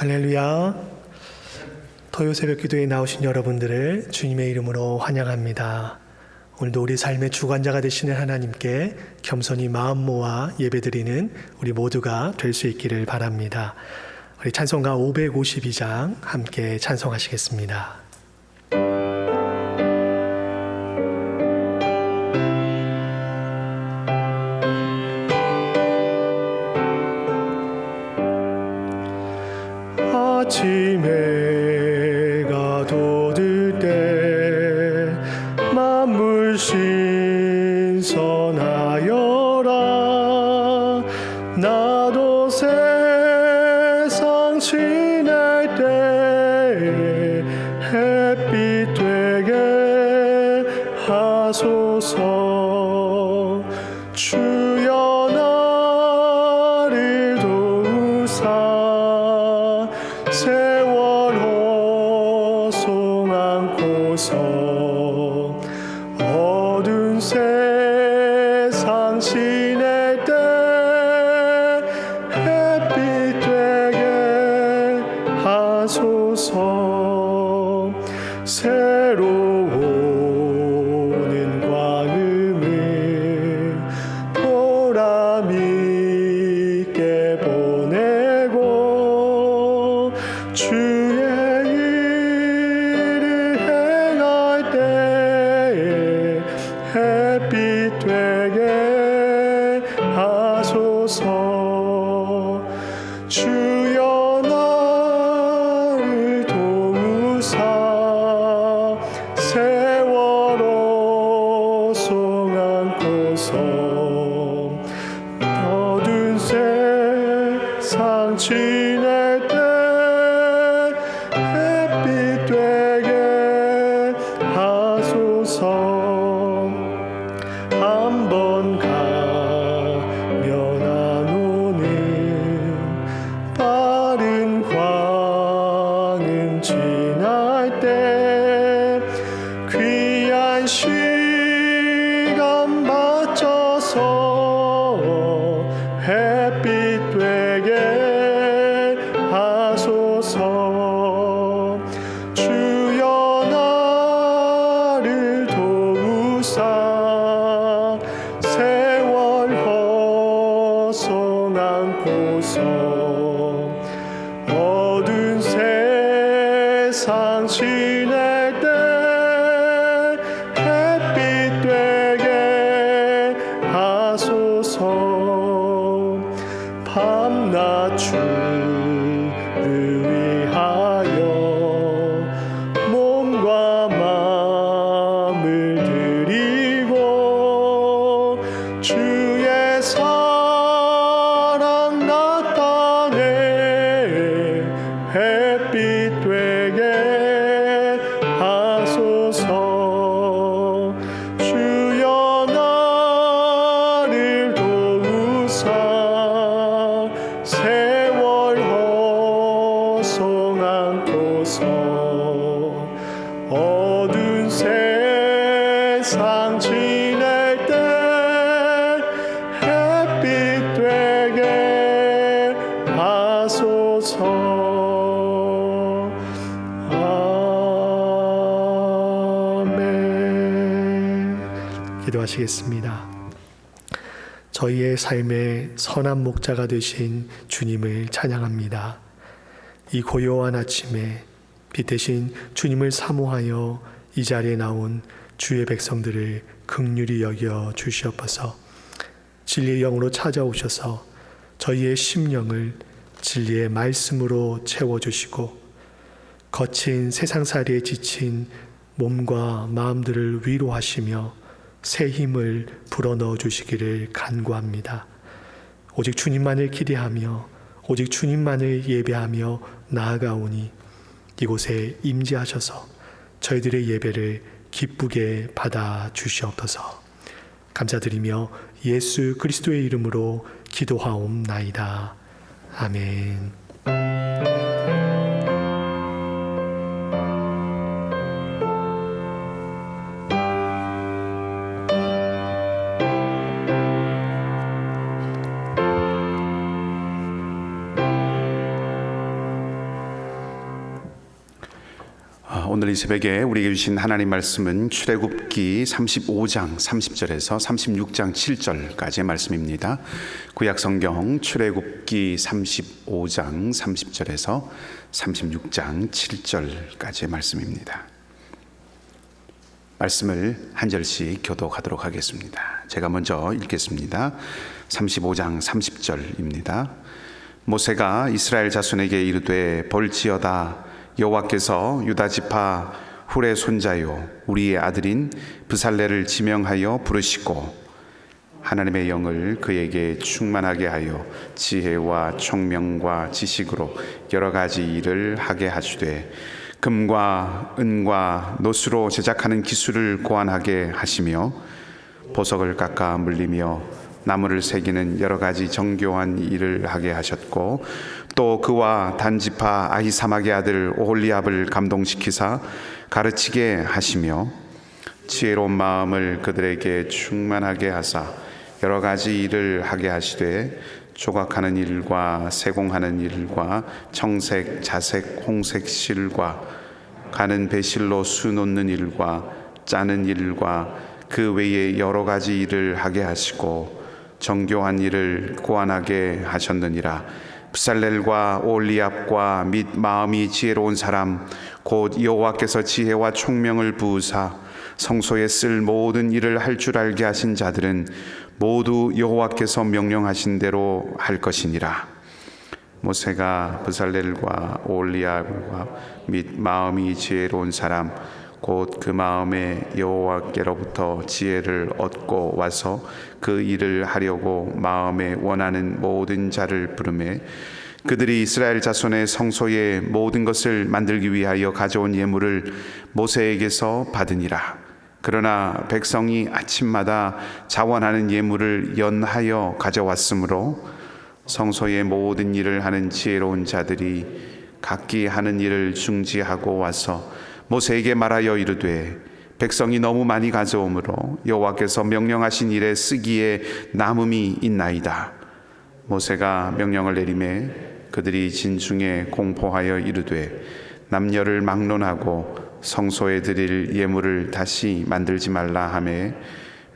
할렐루야. 토요 새벽 기도에 나오신 여러분들을 주님의 이름으로 환영합니다. 오늘도 우리 삶의 주관자가 되시는 하나님께 겸손히 마음 모아 예배드리는 우리 모두가 될 수 있기를 바랍니다. 우리 찬송가 552장 함께 찬송하시겠습니다. 아침에 해가 돋을 때 만물 신선하여라. 나도 세상 지낼 때 햇빛 되게 하소서. 주여 나를 도우사 세월 호송 안고서 어두운 세상 지낼 때 햇빛 되게 하소서. 새로운 광음을 보람 있게 보내고 주의 일을 행할 때에 햇빛 되게 하소서. 주여 나를 도우사 세월 호송 안고서 어두운 세상 지낼 때 햇빛 되게 하소서. 한번 가면 안 오는 빠른 광음 지날 때 귀한 시간 바쳐서 햇빛 되게 하소서. 주여 나를 도우사 세월 호송 안고서 어두운 세상 지낼 때 햇빛 되게 하소서. 밤낮 주를 위하여 몸과 마음을 드리고 주의 사랑 나타내 햇빛 되게 하소서. 주여 나를 도우사 세월 호송 안고서 어두운 세상 지낼 때 햇빛 되게 하소서. 아멘. 기도하시겠습니다. 저희의 삶의 선한 목자가 되신 주님을 찬양합니다. 이 고요한 아침에 빛 대신 주님을 사모하여 이 자리에 나온 주의 백성들을 긍휼히 여겨 주시옵소서. 진리의 영으로 찾아오셔서 저희의 심령을 진리의 말씀으로 채워주시고 거친 세상살이에 지친 몸과 마음들을 위로하시며 새 힘을 불어넣어 주시기를 간구합니다. 오직 주님만을 기대하며 오직 주님만을 예배하며 나아가오니 이곳에 임재하셔서 저희들의 예배를 기쁘게 받아 주시옵소서. 감사드리며 예수 그리스도의 이름으로 기도하옵나이다. 아멘. 오늘 이 새벽에 우리에게 주신 하나님 말씀은 출애굽기 35장 30절에서 36장 7절까지의 말씀입니다. 구약 성경 출애굽기 35장 30절에서 36장 7절까지의 말씀입니다. 말씀을 한 절씩 교독하도록 하겠습니다. 제가 먼저 읽겠습니다. 35장 30절입니다. 모세가 이스라엘 자손에게 이르되 볼지어다 여호와께서 유다 지파 훌의 손자요 우리의 아들인 브살레를 지명하여 부르시고 하나님의 영을 그에게 충만하게 하여 지혜와 총명과 지식으로 여러 가지 일을 하게 하시되 금과 은과 노수로 제작하는 기술을 고안하게 하시며 보석을 깎아 물리며 나무를 새기는 여러 가지 정교한 일을 하게 하셨고 또 그와 단지파 아히사막의 아들 오홀리압을 감동시키사 가르치게 하시며 지혜로운 마음을 그들에게 충만하게 하사 여러 가지 일을 하게 하시되 조각하는 일과 세공하는 일과 청색, 자색, 홍색 실과 가는 배실로 수 놓는 일과 짜는 일과 그 외에 여러 가지 일을 하게 하시고 정교한 일을 고안하게 하셨느니라. 브살렐과 오홀리압과 및 마음이 지혜로운 사람 곧 여호와께서 지혜와 총명을 부으사 성소에 쓸 모든 일을 할 줄 알게 하신 자들은 모두 여호와께서 명령하신 대로 할 것이니라. 모세가 브살렐과 오홀리압과 및 마음이 지혜로운 사람 곧 그 마음에 여호와께로부터 지혜를 얻고 와서 그 일을 하려고 마음에 원하는 모든 자를 부르매 그들이 이스라엘 자손의 성소의 모든 것을 만들기 위하여 가져온 예물을 모세에게서 받으니라. 그러나 백성이 아침마다 자원하는 예물을 연하여 가져왔으므로 성소의 모든 일을 하는 지혜로운 자들이 각기 하는 일을 중지하고 와서 모세에게 말하여 이르되 백성이 너무 많이 가져오므로 여호와께서 명령하신 일에 쓰기에 남음이 있나이다. 모세가 명령을 내리매 그들이 진중에 공포하여 이르되 남녀를 막론하고 성소에 드릴 예물을 다시 만들지 말라 하매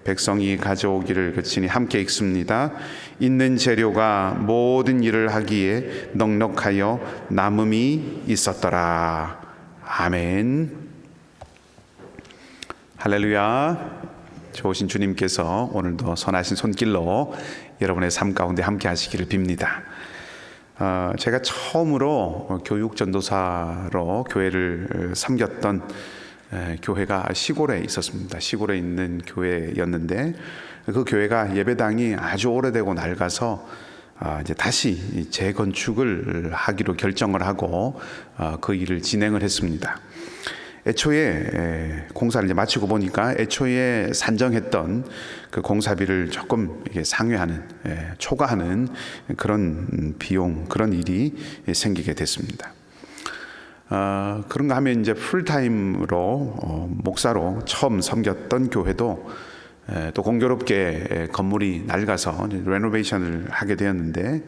백성이 가져오기를 그치니 함께 읽습니다. 있는 재료가 모든 일을 하기에 넉넉하여 남음이 있었더라. 아멘. 할렐루야. 좋으신 주님께서 오늘도 선하신 손길로 여러분의 삶 가운데 함께 하시기를 빕니다. 제가 처음으로 교육 전도사로 교회를 섬겼던 교회가 시골에 있었습니다. 시골에 있는 교회였는데 그 교회가 예배당이 아주 오래되고 낡아서 이제 다시 재건축을 하기로 결정을 하고 그 일을 진행을 했습니다. 애초에 공사를 이제 마치고 보니까 애초에 산정했던 그 공사비를 조금 상회하는, 초과하는 그런 비용, 그런 일이 생기게 됐습니다. 그런가 하면 이제 풀타임으로 목사로 처음 섬겼던 교회도 또 공교롭게 건물이 낡아서 레노베이션을 하게 되었는데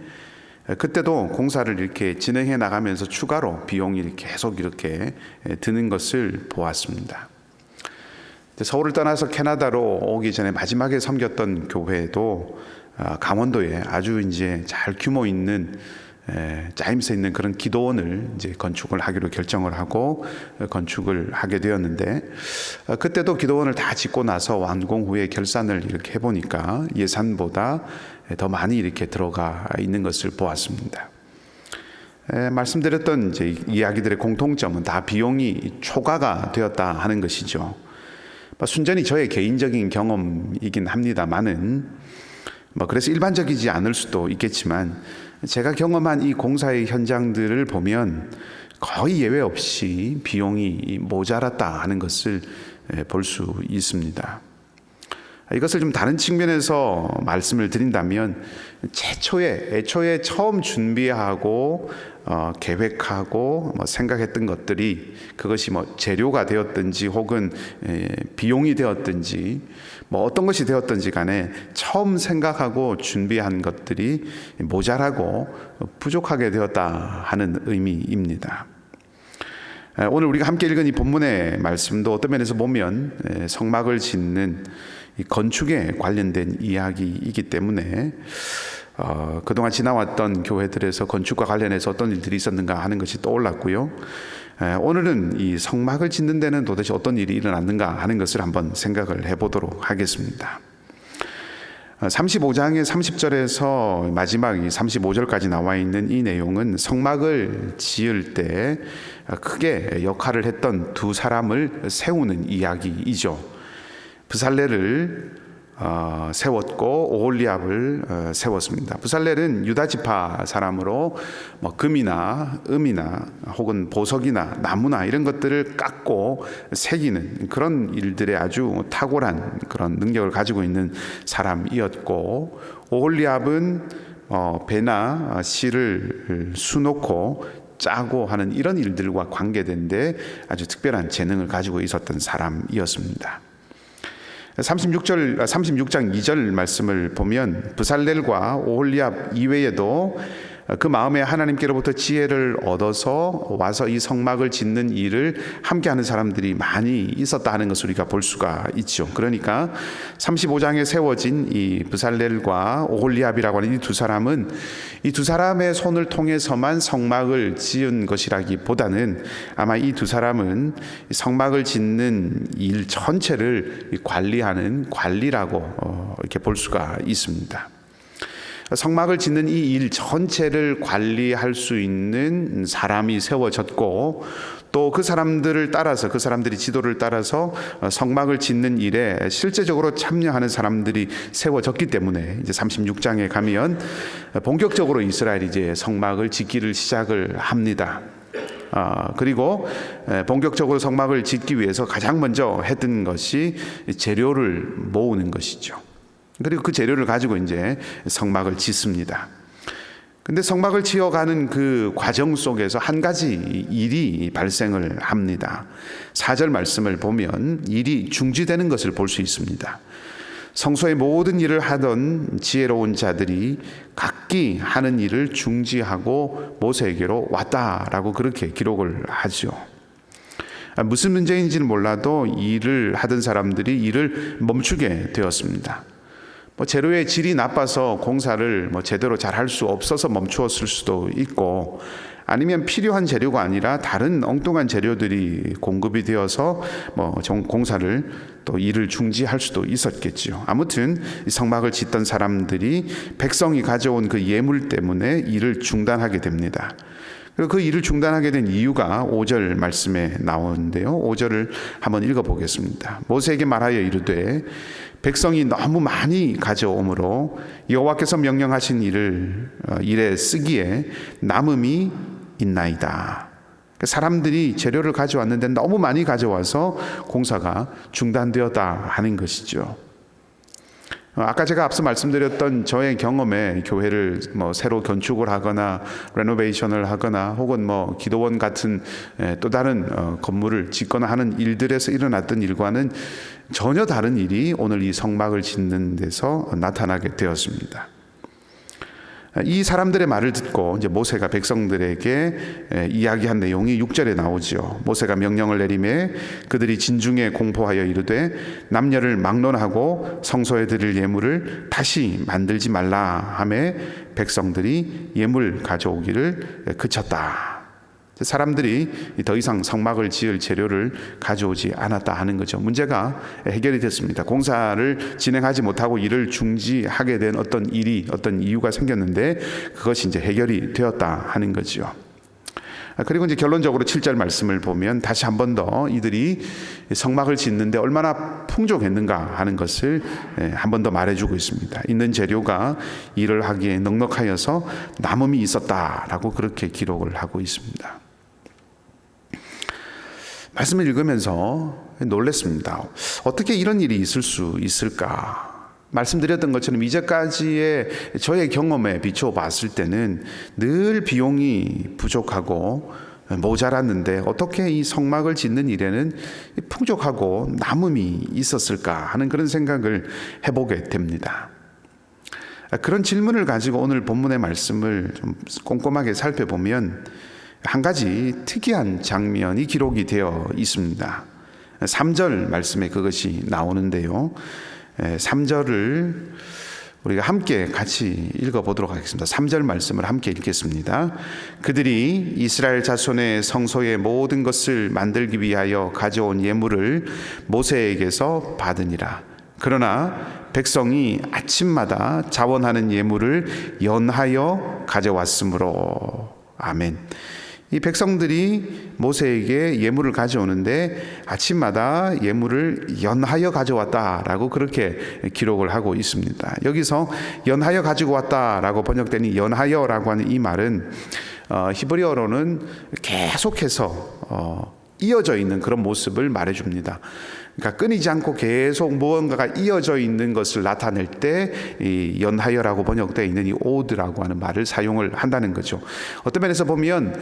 그때도 공사를 이렇게 진행해 나가면서 추가로 비용이 계속 이렇게 드는 것을 보았습니다. 서울을 떠나서 캐나다로 오기 전에 마지막에 섬겼던 교회도 강원도에 아주 이제 잘 규모 있는 짜임새 있는 그런 기도원을 이제 건축을 하기로 결정을 하고 건축을 하게 되었는데 그때도 기도원을 다 짓고 나서 완공 후에 결산을 이렇게 해보니까 예산보다 더 많이 이렇게 들어가 있는 것을 보았습니다. 말씀드렸던 이제 이야기들의 공통점은 다 비용이 초과가 되었다 하는 것이죠. 순전히 저의 개인적인 경험이긴 합니다만은 그래서 일반적이지 않을 수도 있겠지만 제가 경험한 이 공사의 현장들을 보면 거의 예외 없이 비용이 모자랐다 하는 것을 볼 수 있습니다. 이것을 좀 다른 측면에서 말씀을 드린다면 애초에 처음 준비하고 계획하고 생각했던 것들이 그것이 재료가 되었든지 혹은 비용이 되었든지 어떤 것이 되었든지 간에 처음 생각하고 준비한 것들이 모자라고 부족하게 되었다 하는 의미입니다. 오늘 우리가 함께 읽은 이 본문의 말씀도 어떤 면에서 보면 성막을 짓는 이 건축에 관련된 이야기이기 때문에 그동안 지나왔던 교회들에서 건축과 관련해서 어떤 일들이 있었는가 하는 것이 떠올랐고요. 오늘은 이 성막을 짓는 데는 도대체 어떤 일이 일어났는가 하는 것을 한번 생각을 해보도록 하겠습니다. 35장의 30절에서 마지막 35절까지 나와 있는 이 내용은 성막을 지을 때 크게 역할을 했던 두 사람을 세우는 이야기이죠. 브살렐을 세웠고 오홀리압을 세웠습니다. 브살렐은 유다 지파 사람으로 금이나 음이나 혹은 보석이나 나무나 이런 것들을 깎고 새기는 그런 일들에 아주 탁월한 그런 능력을 가지고 있는 사람이었고, 오홀리압은 배나 실을 수놓고 짜고 하는 이런 일들과 관계된데 아주 특별한 재능을 가지고 있었던 사람이었습니다. 36장 2절 말씀을 보면 브살렐과 오홀리압 이외에도 그 마음에 하나님께로부터 지혜를 얻어서 와서 이 성막을 짓는 일을 함께하는 사람들이 많이 있었다 하는 것을 우리가 볼 수가 있죠. 그러니까 35장에 세워진 이 브살렐과 오홀리압이라고 하는 이 두 사람은 이 두 사람의 손을 통해서만 성막을 지은 것이라기보다는 아마 이 두 사람은 성막을 짓는 일 전체를 관리하는 관리라고 이렇게 볼 수가 있습니다. 성막을 짓는 이 일 전체를 관리할 수 있는 사람이 세워졌고, 또 그 사람들을 따라서, 그 사람들이 지도를 따라서 성막을 짓는 일에 실제적으로 참여하는 사람들이 세워졌기 때문에 이제 36장에 가면 본격적으로 이스라엘이 이제 성막을 짓기를 시작을 합니다. 그리고 본격적으로 성막을 짓기 위해서 가장 먼저 했던 것이 재료를 모으는 것이죠. 그리고 그 재료를 가지고 이제 성막을 짓습니다. 근데 성막을 지어가는 그 과정 속에서 한 가지 일이 발생을 합니다. 4절 말씀을 보면 일이 중지되는 것을 볼 수 있습니다. 성소의 모든 일을 하던 지혜로운 자들이 각기 하는 일을 중지하고 모세에게로 왔다라고 그렇게 기록을 하죠. 무슨 문제인지는 몰라도 일을 하던 사람들이 일을 멈추게 되었습니다. 재료의 질이 나빠서 공사를 제대로 잘 할 수 없어서 멈추었을 수도 있고, 아니면 필요한 재료가 아니라 다른 엉뚱한 재료들이 공급이 되어서 공사를 또 일을 중지할 수도 있었겠죠. 아무튼 이 성막을 짓던 사람들이 백성이 가져온 그 예물 때문에 일을 중단하게 됩니다. 그리고 그 일을 중단하게 된 이유가 5절 말씀에 나오는데요. 5절을 한번 읽어보겠습니다. 모세에게 말하여 이르되 백성이 너무 많이 가져오므로 여호와께서 명령하신 일에 쓰기에 남음이 있나이다. 사람들이 재료를 가져왔는데 너무 많이 가져와서 공사가 중단되었다 하는 것이죠. 아까 제가 앞서 말씀드렸던 저의 경험에 교회를 새로 건축을 하거나 레노베이션을 하거나 혹은 기도원 같은 또 다른 건물을 짓거나 하는 일들에서 일어났던 일과는 전혀 다른 일이 오늘 이 성막을 짓는 데서 나타나게 되었습니다. 이 사람들의 말을 듣고 이제 모세가 백성들에게 이야기한 내용이 6절에 나오죠. 모세가 명령을 내리매 그들이 진중에 공포하여 이르되 남녀를 막론하고 성소에 드릴 예물을 다시 만들지 말라 하매 백성들이 예물 가져오기를 그쳤다. 사람들이 더 이상 성막을 지을 재료를 가져오지 않았다 하는 거죠. 문제가 해결이 됐습니다. 공사를 진행하지 못하고 일을 중지하게 된 어떤 이유가 생겼는데 그것이 이제 해결이 되었다 하는 거죠. 그리고 이제 결론적으로 7절 말씀을 보면 다시 한 번 더 이들이 성막을 짓는데 얼마나 풍족했는가 하는 것을 한 번 더 말해주고 있습니다. 있는 재료가 일을 하기에 넉넉하여서 남음이 있었다라고 그렇게 기록을 하고 있습니다. 말씀을 읽으면서 놀랐습니다. 어떻게 이런 일이 있을 수 있을까? 말씀드렸던 것처럼 이제까지의 저의 경험에 비추어 봤을 때는 늘 비용이 부족하고 모자랐는데 어떻게 이 성막을 짓는 일에는 풍족하고 남음이 있었을까 하는 그런 생각을 해보게 됩니다. 그런 질문을 가지고 오늘 본문의 말씀을 좀 꼼꼼하게 살펴보면 한 가지 특이한 장면이 기록이 되어 있습니다. 3절 말씀에 그것이 나오는데요. 3절을 우리가 함께 같이 읽어보도록 하겠습니다. 3절 말씀을 함께 읽겠습니다. 그들이 이스라엘 자손의 성소의 모든 것을 만들기 위하여 가져온 예물을 모세에게서 받으니라. 그러나 백성이 아침마다 자원하는 예물을 연하여 가져왔으므로. 아멘. 이 백성들이 모세에게 예물을 가져오는데 아침마다 예물을 연하여 가져왔다라고 그렇게 기록을 하고 있습니다. 여기서 연하여 가지고 왔다라고 번역된 이 연하여라고 하는 이 말은 히브리어로는 계속해서 이어져 있는 그런 모습을 말해줍니다. 그러니까 끊이지 않고 계속 무언가가 이어져 있는 것을 나타낼 때 이 연하여라고 번역되어 있는 이 오드라고 하는 말을 사용을 한다는 거죠. 어떤 면에서 보면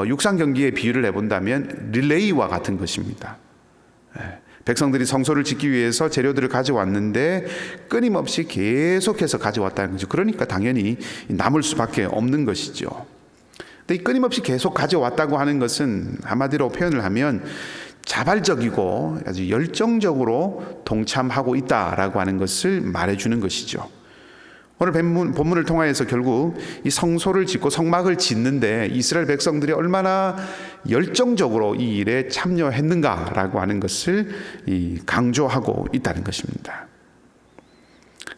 육상 경기의 비유를 해본다면 릴레이와 같은 것입니다. 백성들이 성소를 짓기 위해서 재료들을 가져왔는데 끊임없이 계속해서 가져왔다는 거죠. 그러니까 당연히 남을 수밖에 없는 것이죠. 근데 이 끊임없이 계속 가져왔다고 하는 것은 한마디로 표현을 하면 자발적이고 아주 열정적으로 동참하고 있다라고 하는 것을 말해주는 것이죠. 오늘 본문을 통하여서 결국 이 성소를 짓고 성막을 짓는데 이스라엘 백성들이 얼마나 열정적으로 이 일에 참여했는가라고 하는 것을 강조하고 있다는 것입니다.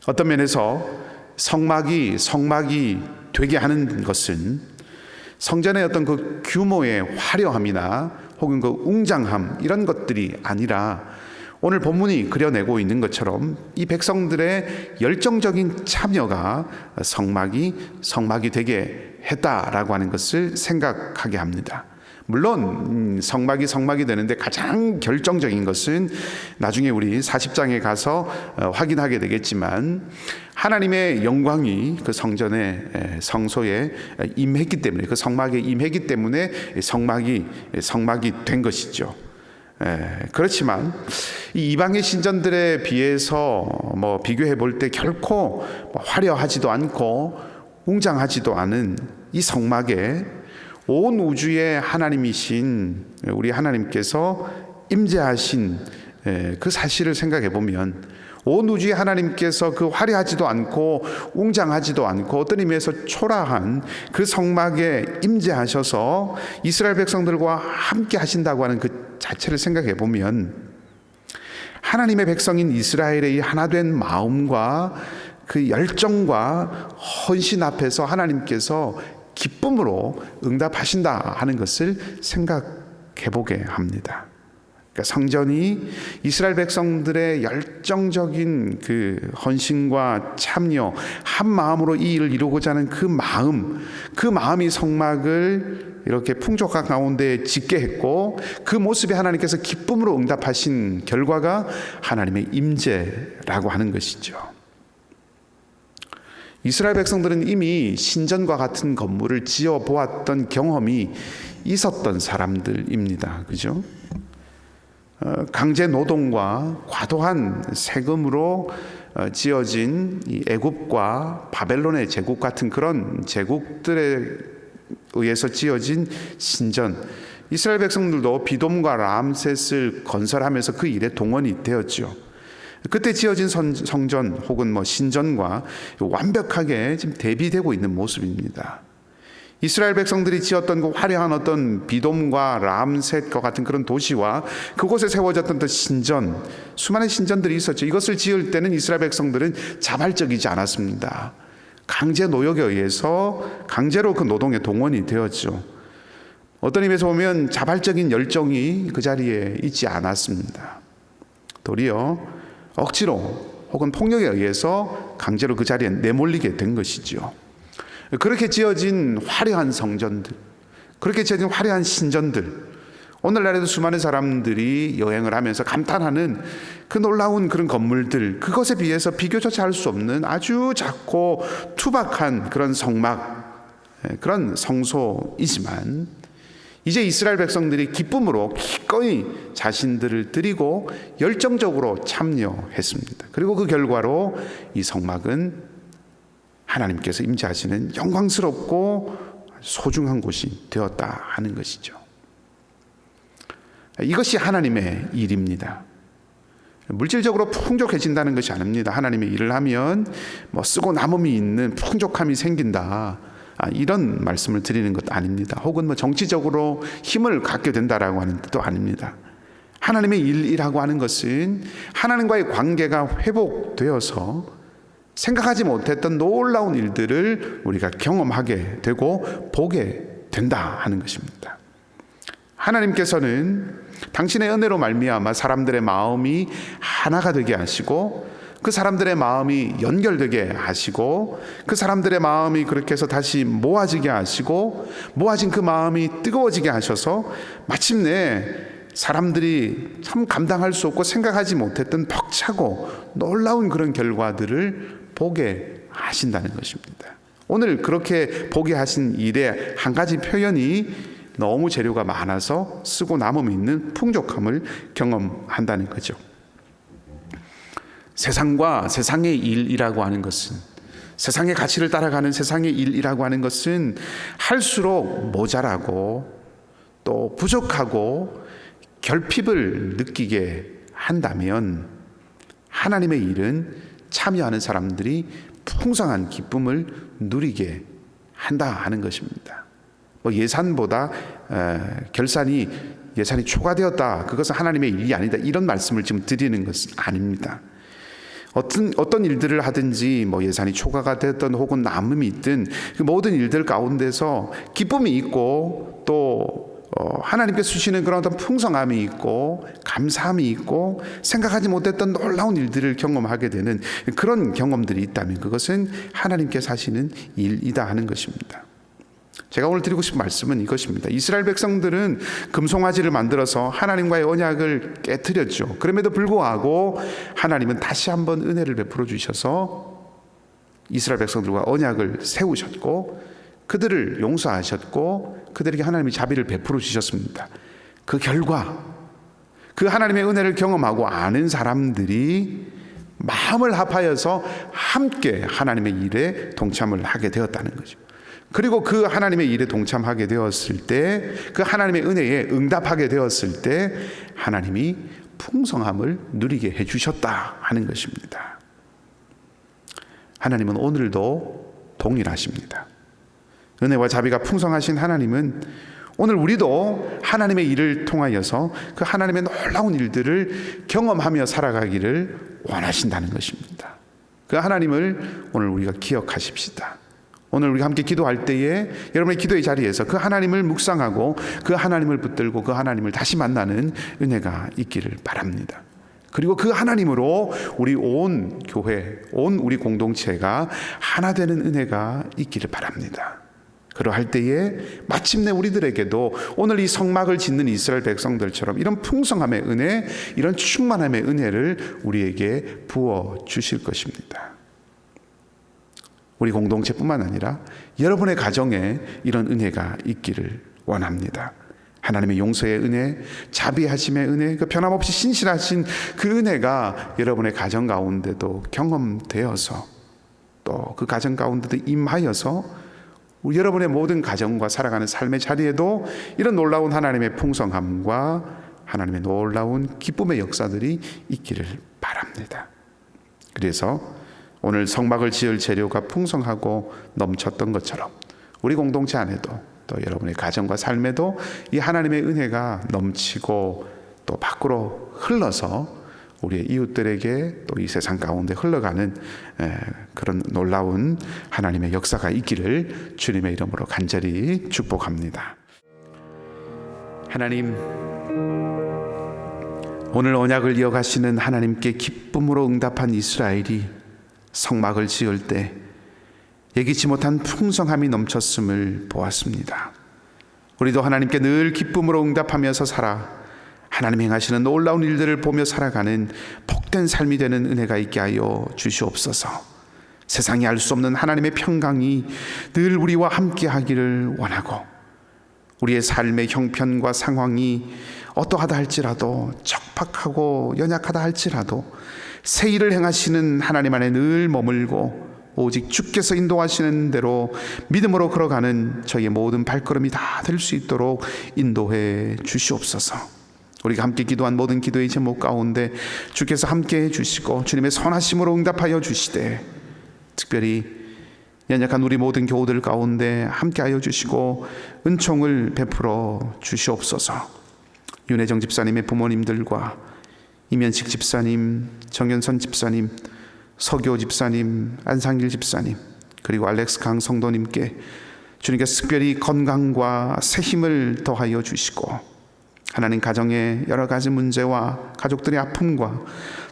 어떤 면에서 성막이 되게 하는 것은 성전의 어떤 그 규모의 화려함이나 혹은 그 웅장함 이런 것들이 아니라 오늘 본문이 그려내고 있는 것처럼 이 백성들의 열정적인 참여가 성막이 되게 했다라고 하는 것을 생각하게 합니다. 물론 성막이 되는데 가장 결정적인 것은 나중에 우리 40장에 가서 확인하게 되겠지만 하나님의 영광이 그 성소에 임했기 때문에 그 성막에 임했기 때문에 성막이 된 것이죠. 그렇지만 이 이방의 신전들에 비해서 비교해 볼 때 결코 화려하지도 않고 웅장하지도 않은 이 성막에 온 우주의 하나님이신 우리 하나님께서 임재하신 그 사실을 생각해 보면 온 우주의 하나님께서 그 화려하지도 않고 웅장하지도 않고 어떤 의미에서 초라한 그 성막에 임재하셔서 이스라엘 백성들과 함께 하신다고 하는 그 자체를 생각해 보면 하나님의 백성인 이스라엘의 이 하나된 마음과 그 열정과 헌신 앞에서 하나님께서 기쁨으로 응답하신다 하는 것을 생각해 보게 합니다. 그러니까 성전이 이스라엘 백성들의 열정적인 그 헌신과 참여, 한 마음으로 이 일을 이루고자 하는 그 마음이 성막을 이렇게 풍족한 가운데 짓게 했고 그 모습에 하나님께서 기쁨으로 응답하신 결과가 하나님의 임재라고 하는 것이죠. 이스라엘 백성들은 이미 신전과 같은 건물을 지어 보았던 경험이 있었던 사람들입니다. 그죠? 강제 노동과 과도한 세금으로 지어진 이 애굽과 바벨론의 제국 같은 그런 제국들에 의해서 지어진 신전, 이스라엘 백성들도 비돔과 람셋을 건설하면서 그 일에 동원이 되었죠. 그때 지어진 성전 혹은 신전과 완벽하게 지금 대비되고 있는 모습입니다. 이스라엘 백성들이 지었던 그 화려한 어떤 비돔과 람셋과 같은 그런 도시와 그곳에 세워졌던 또 신전, 수많은 신전들이 있었죠. 이것을 지을 때는 이스라엘 백성들은 자발적이지 않았습니다. 강제 노역에 의해서 강제로 그 노동에 동원이 되었죠. 어떤 의미에서 보면 자발적인 열정이 그 자리에 있지 않았습니다. 도리어 억지로 혹은 폭력에 의해서 강제로 그 자리에 내몰리게 된 것이죠. 그렇게 지어진 화려한 성전들, 그렇게 지어진 화려한 신전들, 오늘날에도 수많은 사람들이 여행을 하면서 감탄하는 그 놀라운 그런 건물들, 그것에 비해서 비교조차 할 수 없는 아주 작고 투박한 그런 성막, 그런 성소이지만 이제 이스라엘 백성들이 기쁨으로 기꺼이 자신들을 드리고 열정적으로 참여했습니다. 그리고 그 결과로 이 성막은 하나님께서 임재하시는 영광스럽고 소중한 곳이 되었다 하는 것이죠. 이것이 하나님의 일입니다. 물질적으로 풍족해진다는 것이 아닙니다. 하나님의 일을 하면 쓰고 남음이 있는 풍족함이 생긴다, 이런 말씀을 드리는 것도 아닙니다. 혹은 정치적으로 힘을 갖게 된다라고 하는 뜻도 아닙니다. 하나님의 일이라고 하는 것은 하나님과의 관계가 회복되어서 생각하지 못했던 놀라운 일들을 우리가 경험하게 되고 보게 된다 하는 것입니다. 하나님께서는 당신의 은혜로 말미암아 사람들의 마음이 하나가 되게 하시고, 그 사람들의 마음이 연결되게 하시고, 그 사람들의 마음이 그렇게 해서 다시 모아지게 하시고, 모아진 그 마음이 뜨거워지게 하셔서 마침내 사람들이 참 감당할 수 없고 생각하지 못했던 벅차고 놀라운 그런 결과들을 보게 하신다는 것입니다. 오늘 그렇게 보게 하신 일의 한 가지 표현이 너무 재료가 많아서 쓰고 남음이 있는 풍족함을 경험한다는 거죠. 세상과 세상의 일이라고 하는 것은, 세상의 가치를 따라가는 세상의 일이라고 하는 것은 할수록 모자라고 또 부족하고 결핍을 느끼게 한다면, 하나님의 일은 참여하는 사람들이 풍성한 기쁨을 누리게 한다 하는 것입니다. 예산보다 예산이 초과되었다, 그것은 하나님의 일이 아니다, 이런 말씀을 지금 드리는 것은 아닙니다. 어떤 일들을 하든지 예산이 초과가 됐든 혹은 남음이 있든 그 모든 일들 가운데서 기쁨이 있고 또 하나님께서 주시는 그런 어떤 풍성함이 있고 감사함이 있고 생각하지 못했던 놀라운 일들을 경험하게 되는 그런 경험들이 있다면 그것은 하나님께서 하시는 일이다 하는 것입니다. 제가 오늘 드리고 싶은 말씀은 이것입니다. 이스라엘 백성들은 금송아지를 만들어서 하나님과의 언약을 깨뜨렸죠. 그럼에도 불구하고 하나님은 다시 한번 은혜를 베풀어 주셔서 이스라엘 백성들과 언약을 세우셨고 그들을 용서하셨고 그들에게 하나님이 자비를 베풀어 주셨습니다. 그 결과 그 하나님의 은혜를 경험하고 아는 사람들이 마음을 합하여서 함께 하나님의 일에 동참을 하게 되었다는 거죠. 그리고 그 하나님의 일에 동참하게 되었을 때, 그 하나님의 은혜에 응답하게 되었을 때 하나님이 풍성함을 누리게 해주셨다 하는 것입니다. 하나님은 오늘도 동일하십니다. 은혜와 자비가 풍성하신 하나님은 오늘 우리도 하나님의 일을 통하여서 그 하나님의 놀라운 일들을 경험하며 살아가기를 원하신다는 것입니다. 그 하나님을 오늘 우리가 기억하십시다. 오늘 우리가 함께 기도할 때에 여러분의 기도의 자리에서 그 하나님을 묵상하고 그 하나님을 붙들고 그 하나님을 다시 만나는 은혜가 있기를 바랍니다. 그리고 그 하나님으로 우리 온 교회, 온 우리 공동체가 하나 되는 은혜가 있기를 바랍니다. 그러할 때에 마침내 우리들에게도 오늘 이 성막을 짓는 이스라엘 백성들처럼 이런 풍성함의 은혜, 이런 충만함의 은혜를 우리에게 부어 주실 것입니다. 우리 공동체뿐만 아니라 여러분의 가정에 이런 은혜가 있기를 원합니다. 하나님의 용서의 은혜, 자비하심의 은혜, 그 변함없이 신실하신 그 은혜가 여러분의 가정 가운데도 경험되어서 또 그 가정 가운데도 임하여서 여러분의 모든 가정과 살아가는 삶의 자리에도 이런 놀라운 하나님의 풍성함과 하나님의 놀라운 기쁨의 역사들이 있기를 바랍니다. 그래서 오늘 성막을 지을 재료가 풍성하고 넘쳤던 것처럼 우리 공동체 안에도 또 여러분의 가정과 삶에도 이 하나님의 은혜가 넘치고 또 밖으로 흘러서 우리의 이웃들에게 또 이 세상 가운데 흘러가는 그런 놀라운 하나님의 역사가 있기를 주님의 이름으로 간절히 축복합니다. 하나님, 오늘 언약을 이어가시는 하나님께 기쁨으로 응답한 이스라엘이 성막을 지을 때 예기치 못한 풍성함이 넘쳤음을 보았습니다. 우리도 하나님께 늘 기쁨으로 응답하면서 살아 하나님 행하시는 놀라운 일들을 보며 살아가는 복된 삶이 되는 은혜가 있게 하여 주시옵소서. 세상이 알 수 없는 하나님의 평강이 늘 우리와 함께 하기를 원하고, 우리의 삶의 형편과 상황이 어떠하다 할지라도, 적박하고 연약하다 할지라도 새 일을 행하시는 하나님 안에 늘 머물고 오직 주께서 인도하시는 대로 믿음으로 걸어가는 저희의 모든 발걸음이 다 될 수 있도록 인도해 주시옵소서. 우리가 함께 기도한 모든 기도의 제목 가운데 주께서 함께 해주시고 주님의 선하심으로 응답하여 주시되, 특별히 연약한 우리 모든 교우들 가운데 함께하여 주시고 은총을 베풀어 주시옵소서. 윤혜정 집사님의 부모님들과 이면식 집사님, 정연선 집사님, 서교 집사님, 안상길 집사님, 그리고 알렉스 강 성도님께 주님께서 특별히 건강과 새 힘을 더하여 주시고, 하나님 가정의 여러 가지 문제와 가족들의 아픔과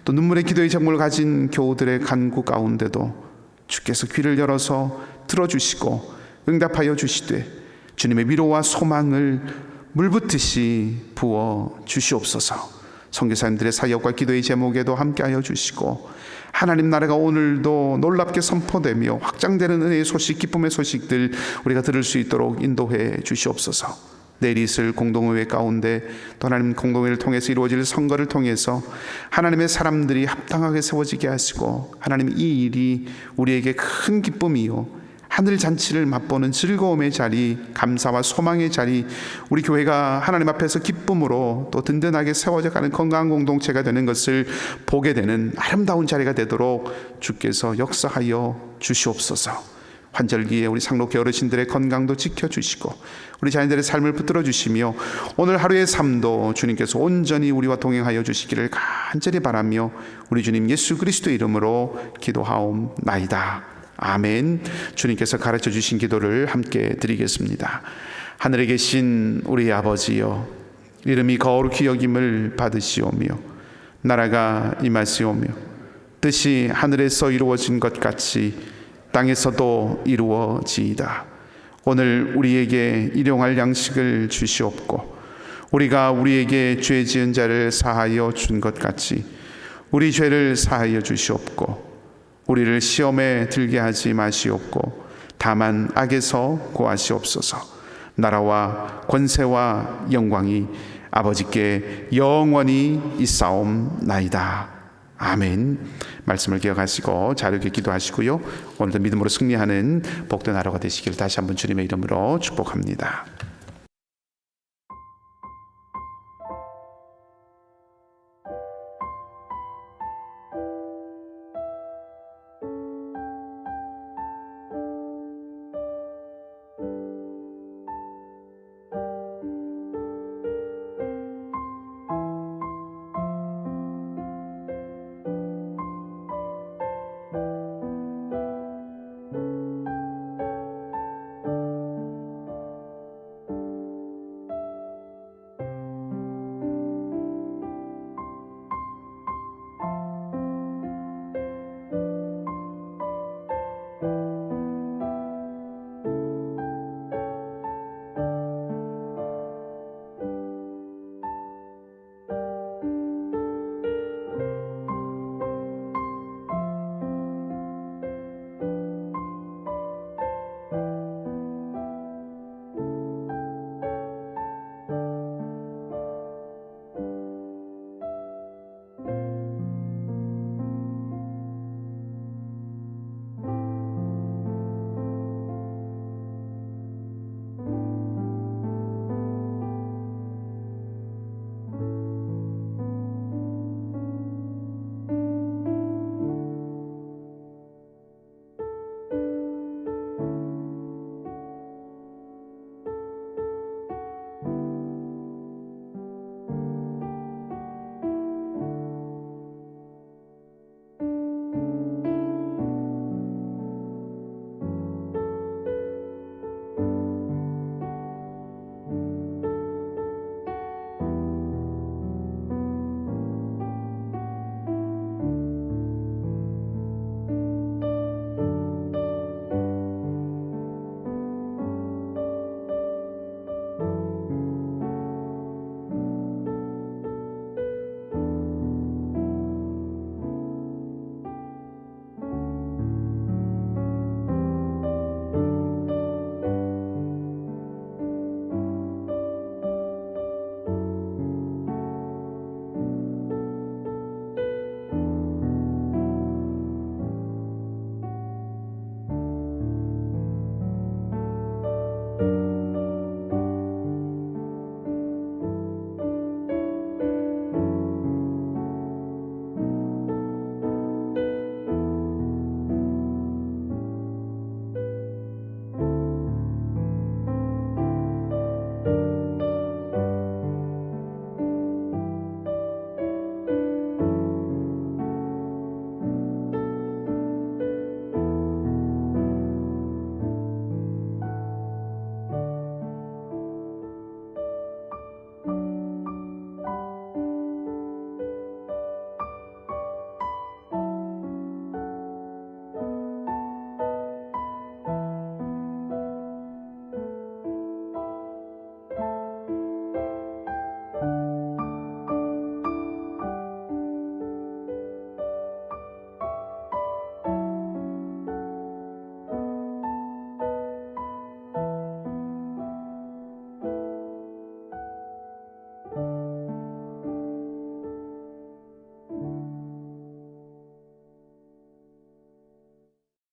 또 눈물의 기도의 제목을 가진 교우들의 간구 가운데도 주께서 귀를 열어서 들어주시고 응답하여 주시되 주님의 위로와 소망을 물붓듯이 부어 주시옵소서. 선교사님들의 사역과 기도의 제목에도 함께하여 주시고, 하나님 나라가 오늘도 놀랍게 선포되며 확장되는 은혜의 소식, 기쁨의 소식들 우리가 들을 수 있도록 인도해 주시옵소서. 내일 있을 공동회의 가운데 또 하나님 공동회를 통해서 이루어질 선거를 통해서 하나님의 사람들이 합당하게 세워지게 하시고, 하나님 이 일이 우리에게 큰 기쁨이요 하늘 잔치를 맛보는 즐거움의 자리, 감사와 소망의 자리, 우리 교회가 하나님 앞에서 기쁨으로 또 든든하게 세워져가는 건강한 공동체가 되는 것을 보게 되는 아름다운 자리가 되도록 주께서 역사하여 주시옵소서. 환절기에 우리 상록교 어르신들의 건강도 지켜주시고 우리 자녀들의 삶을 붙들어 주시며 오늘 하루의 삶도 주님께서 온전히 우리와 동행하여 주시기를 간절히 바라며 우리 주님 예수 그리스도의 이름으로 기도하옵나이다. 아멘. 주님께서 가르쳐 주신 기도를 함께 드리겠습니다. 하늘에 계신 우리 아버지여, 이름이 거룩히 여김을 받으시오며 나라가 임하시오며 뜻이 하늘에서 이루어진 것 같이 땅에서도 이루어지이다. 오늘 우리에게 일용할 양식을 주시옵고 우리가 우리에게 죄 지은 자를 사하여 준 것 같이 우리 죄를 사하여 주시옵고 우리를 시험에 들게 하지 마시옵고 다만 악에서 구하시옵소서. 나라와 권세와 영광이 아버지께 영원히 있사옵나이다. 아멘. 말씀을 기억하시고 자르게 기도하시고요. 오늘도 믿음으로 승리하는 복된 하루가 되시기를 다시 한번 주님의 이름으로 축복합니다.